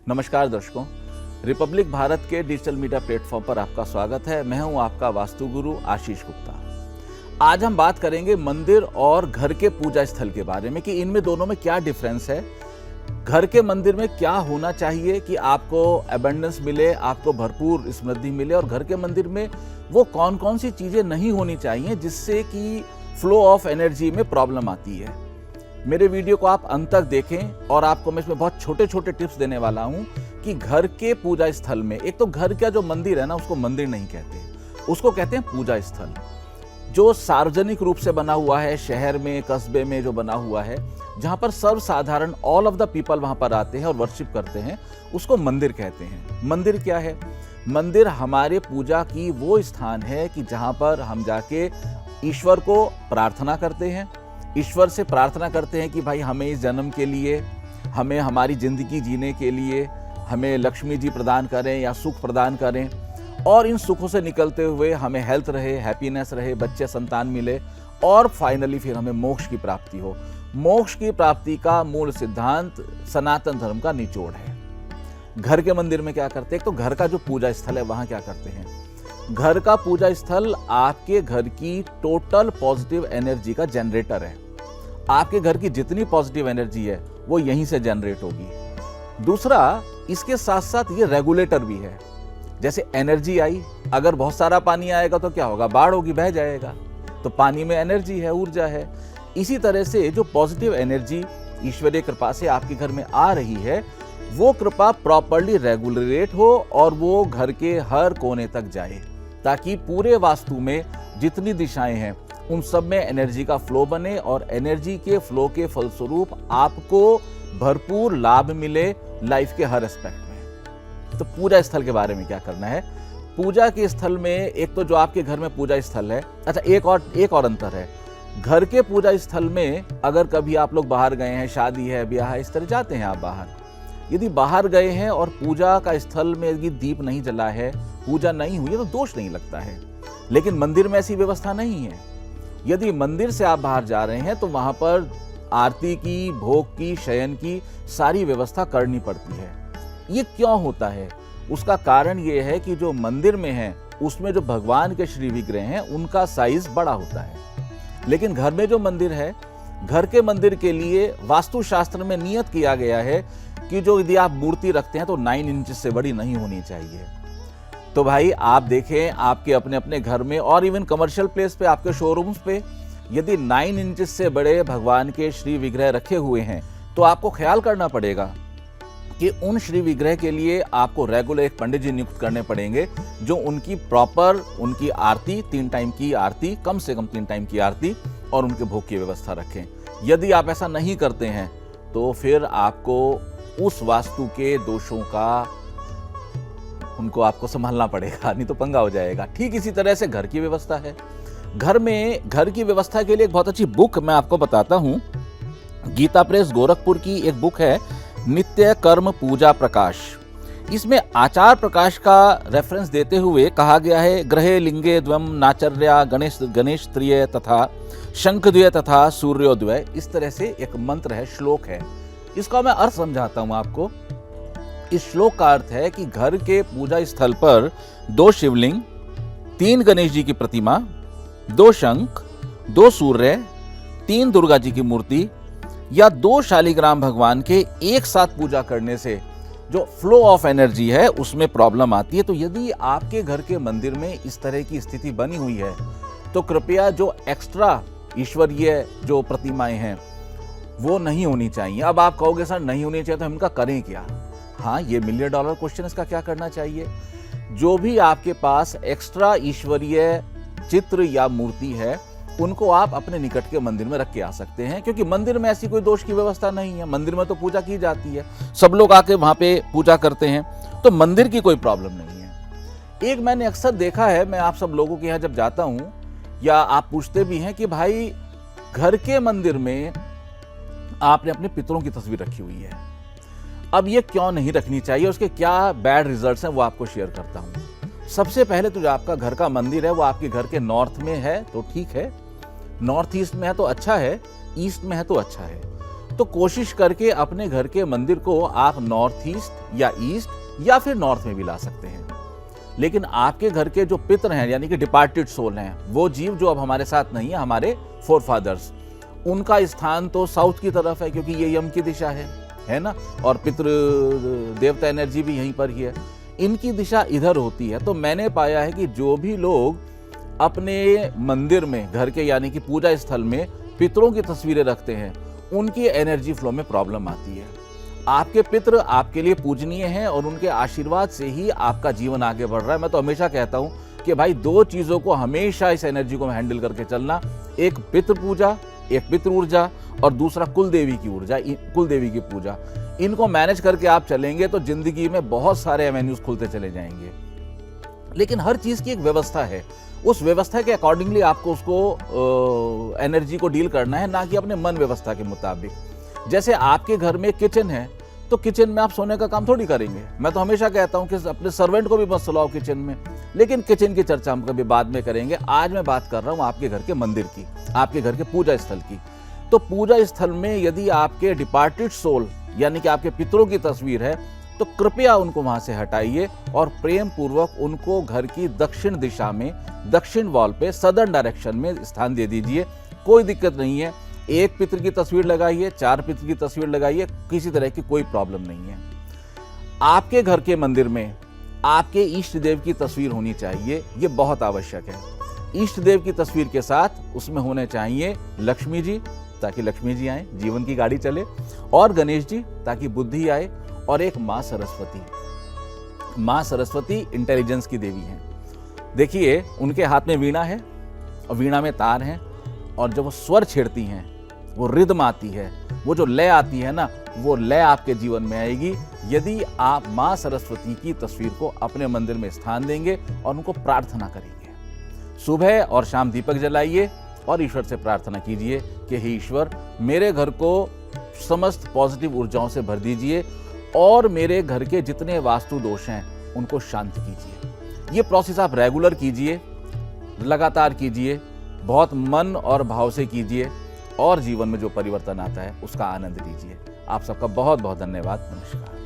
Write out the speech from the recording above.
नमस्कार दर्शकों, रिपब्लिक भारत के डिजिटल मीडिया प्लेटफॉर्म पर आपका स्वागत है। मैं हूं आपका वास्तु गुरु आशीष गुप्ता। आज हम बात करेंगे मंदिर और घर के पूजा स्थल के बारे में कि इनमें दोनों में क्या डिफरेंस है। घर के मंदिर में क्या होना चाहिए कि आपको एबंडेंस मिले, आपको भरपूर समृद्धि मिले, और घर के मंदिर में वो कौन कौन सी चीजें नहीं होनी चाहिए जिससे कि फ्लो ऑफ एनर्जी में प्रॉब्लम आती है। मेरे वीडियो को आप अंत तक देखें और आपको मैं इसमें बहुत छोटे छोटे टिप्स देने वाला हूं कि घर के पूजा स्थल में, एक तो घर का जो मंदिर है ना, उसको मंदिर नहीं कहते, उसको कहते हैं पूजा स्थल। जो सार्वजनिक रूप से बना हुआ है, शहर में, कस्बे में जो बना हुआ है, जहां पर सर्वसाधारण ऑल ऑफ द पीपल वहां पर आते हैं और वर्शिप करते हैं, उसको मंदिर कहते हैं। मंदिर क्या है? मंदिर हमारे पूजा की वो स्थान है कि जहां पर हम जाके ईश्वर को प्रार्थना करते हैं, ईश्वर से प्रार्थना करते हैं कि भाई हमें इस जन्म के लिए, हमें हमारी जिंदगी जीने के लिए हमें लक्ष्मी जी प्रदान करें या सुख प्रदान करें, और इन सुखों से निकलते हुए हमें हेल्थ रहे, हैप्पीनेस रहे, बच्चे संतान मिले, और फाइनली फिर हमें मोक्ष की प्राप्ति हो। मोक्ष की प्राप्ति का मूल सिद्धांत सनातन धर्म का निचोड़ है। घर के मंदिर में क्या करते हैं? एक तो घर का जो पूजा स्थल है वहां क्या करते हैं? घर का पूजा स्थल आपके घर की टोटल पॉजिटिव एनर्जी का जनरेटर है। आपके घर की जितनी पॉजिटिव एनर्जी है वो यहीं से जनरेट होगी। दूसरा, इसके साथ साथ ये रेगुलेटर भी है। जैसे एनर्जी आई, अगर बहुत सारा पानी आएगा तो क्या होगा? बाढ़ होगी, बह जाएगा। तो पानी में एनर्जी है, ऊर्जा है। इसी तरह से जो पॉजिटिव एनर्जी ईश्वरीय कृपा से आपके घर में आ रही है, वो कृपा प्रॉपर्ली रेगुलेट हो और वो घर के हर कोने तक जाए, ताकि पूरे वास्तु में जितनी दिशाएं हैं उन सब में एनर्जी का फ्लो बने, और एनर्जी के फ्लो के फलस्वरूप आपको भरपूर लाभ मिले लाइफ के हर एस्पेक्ट में। तो पूजा स्थल के बारे में क्या करना है? पूजा के स्थल में एक तो जो आपके घर में पूजा स्थल है, अच्छा एक और अंतर है। घर के पूजा स्थल में अगर कभी आप लोग बाहर गए हैं, शादी है, ब्याह है, इस तरह जाते हैं आप बाहर, यदि बाहर गए हैं और पूजा का स्थल में यदि दीप नहीं जला है, पूजा नहीं हुई है, तो दोष नहीं लगता है। लेकिन मंदिर में ऐसी व्यवस्था नहीं है। यदि मंदिर से आप बाहर जा रहे हैं तो वहां पर आरती की, भोग की, शयन की सारी व्यवस्था करनी पड़ती है। ये क्यों होता है? उसका कारण ये है कि जो मंदिर में है उसमें जो भगवान के श्री विग्रह हैं उनका साइज बड़ा होता है। लेकिन घर में जो मंदिर है, घर के मंदिर के लिए वास्तुशास्त्र में नियत किया गया है कि जो यदि आप मूर्ति रखते हैं तो 9 इंच से बड़ी नहीं होनी चाहिए। तो भाई आप देखें, आपके अपने अपने घर में और इवन कमर्शियल प्लेस पे, आपके शोरूम्स पे यदि 9 इंच से बड़े भगवान के श्री विग्रह रखे हुए हैं, तो आपको ख्याल करना पड़ेगा कि उन श्री विग्रह के लिए आपको रेगुलर एक पंडित जी नियुक्त करने पड़ेंगे, जो उनकी प्रॉपर, उनकी आरती, 3 टाइम की आरती, कम से कम 3 टाइम की आरती और उनके भोग की व्यवस्था रखें। यदि आप ऐसा नहीं करते हैं तो फिर आपको उस वास्तु के दोषों का उनको आपको संभालना पड़ेगा, नहीं तो पंगा हो जाएगा। ठीक इसी तरह से घर की व्यवस्था है। घर में घर की व्यवस्था के लिए एक बहुत अच्छी बुक मैं आपको बताता हूं। गीता प्रेस गोरखपुर की एक बुक है, नित्य कर्म पूजा प्रकाश। इसमें आचार प्रकाश का रेफरेंस देते हुए कहा गया है, ग्रहे लिंगे द्वम नाचर्या गणेश त्रिय तथा शंखद्वय तथा सूर्योदय। इस तरह से एक मंत्र है, श्लोक है। इसका मैं अर्थ समझाता हूं आपको। इस श्लोक का अर्थ है कि घर के पूजा स्थल पर 2 शिवलिंग, 3 गणेश जी की प्रतिमा, 2 शंख, 2 सूर्य, 3 दुर्गा जी की मूर्ति या 2 शालिग्राम भगवान के एक साथ पूजा करने से जो फ्लो ऑफ एनर्जी है उसमें प्रॉब्लम आती है। तो यदि आपके घर के मंदिर में इस तरह की स्थिति बनी हुई है तो कृपया जो एक्स्ट्रा ईश्वरीय जो प्रतिमाएं हैं वो नहीं होनी चाहिए। अब आप कहोगे सर नहीं होनी चाहिए तो हम इनका करें क्या? हाँ, ये $1 मिलियन क्वेश्चन। इसका क्या करना चाहिए? जो भी आपके पास एक्स्ट्रा ईश्वरीय चित्र या मूर्ति है उनको आप अपने निकट के मंदिर में रख के आ सकते हैं, क्योंकि मंदिर में ऐसी कोई दोष की व्यवस्था नहीं है। मंदिर में तो पूजा की जाती है, सब लोग आके वहां पे पूजा करते हैं, तो मंदिर की कोई प्रॉब्लम नहीं है। एक मैंने अक्सर देखा है, मैं आप सब लोगों के यहाँ जब जाता हूं या आप पूछते भी हैं कि भाई घर के मंदिर में आपने अपने पितरों की तस्वीर रखी हुई है, अब ये क्यों नहीं रखनी चाहिए, उसके क्या बैड रिजल्ट्स हैं वो आपको शेयर करता हूं। सबसे पहले तो जो आपका घर का मंदिर है वो आपके घर के नॉर्थ में है तो ठीक है, नॉर्थ ईस्ट में है तो अच्छा है, ईस्ट में है तो अच्छा है। तो कोशिश करके अपने घर के मंदिर को आप नॉर्थ ईस्ट या ईस्ट या फिर नॉर्थ में भी ला सकते हैं। लेकिन आपके घर के जो पितर हैं, यानी कि डिपार्टेड सोल हैं, वो जीव जो अब हमारे साथ नहीं है, हमारे फोरफादर्स, उनका स्थान तो साउथ की तरफ है, क्योंकि ये यम की दिशा है ना, और पितृ देवता एनर्जी भी यहीं पर ही है, इनकी दिशा इधर होती है। तो मैंने पाया है कि जो भी लोग अपने मंदिर में, घर के यानी कि पूजा स्थल में पितरों की तस्वीरें रखते हैं, उनकी एनर्जी फ्लो में प्रॉब्लम आती है। आपके पितृ आपके लिए पूजनीय हैं और उनके आशीर्वाद से ही आपका जीवन आगे बढ़ रहा है। मैं तो हमेशा कहता हूं कि भाई 2 चीजों को हमेशा, इस एनर्जी को हैंडल करके चलना, एक पितृ पूजा, एक पितृ ऊर्जा, और दूसरा कुल देवी की ऊर्जा, कुल देवी की पूजा। इनको मैनेज करके आप चलेंगे तो जिंदगी में बहुत सारे एवेन्यूज खुलते चले जाएंगे। लेकिन हर चीज की एक व्यवस्था है, उस व्यवस्था के अकॉर्डिंगली आपको उसको एनर्जी को डील करना है, ना कि अपने मन व्यवस्था के मुताबिक। जैसे आपके घर में किचन है, तो किचन में आप सोने का काम थोड़ी करेंगे। मैं तो हमेशा कहता हूं कि अपने सर्वेंट को भी मत सुलाओ किचन में, लेकिन किचन की चर्चा हम कभी बाद में करेंगे। आज मैं बात कर रहा हूं आपके घर के मंदिर की, आपके घर के पूजा स्थल की। तो पूजा स्थल में यदि आपके डिपार्टेड सोल यानी कि आपके पितरों की तस्वीर है, तो कृपया उनको वहां से हटाइए और प्रेम पूर्वक उनको घर की दक्षिण दिशा में, दक्षिण वॉल पे, सदर्न डायरेक्शन में स्थान दे दीजिए। कोई दिक्कत नहीं है, 1 पितर की तस्वीर लगाइए, 4 पितर की तस्वीर लगाइए, किसी तरह की कोई प्रॉब्लम नहीं है। आपके घर के मंदिर में आपके इष्ट देव की तस्वीर होनी चाहिए, ये बहुत आवश्यक है। इष्ट देव की तस्वीर के साथ उसमें होने चाहिए लक्ष्मी जी, ताकि लक्ष्मी जी आए, जीवन की गाड़ी चले, और गणेश जी, ताकि बुद्धि आए, और एक माँ सरस्वती। माँ सरस्वती इंटेलिजेंस की देवी हैं। देखिए, उनके हाथ में वीणा है और वीणा में तार हैं, और जब वो स्वर छेड़ती हैं, वो रिदम आती है, वो जो लय आती है ना, वो लय आपके जीवन में आएगी यदि आप माँ सरस्वती की तस्वीर को अपने मंदिर में स्थान देंगे और उनको प्रार्थना करेंगे। सुबह और शाम दीपक जलाइए और ईश्वर से प्रार्थना कीजिए कि हे ईश्वर, मेरे घर को समस्त पॉजिटिव ऊर्जाओं से भर दीजिए और मेरे घर के जितने वास्तु दोष हैं उनको शांत कीजिए। ये प्रोसेस आप रेगुलर कीजिए, लगातार कीजिए, बहुत मन और भाव से कीजिए, और जीवन में जो परिवर्तन आता है उसका आनंद लीजिए। आप सबका बहुत बहुत धन्यवाद। नमस्कार।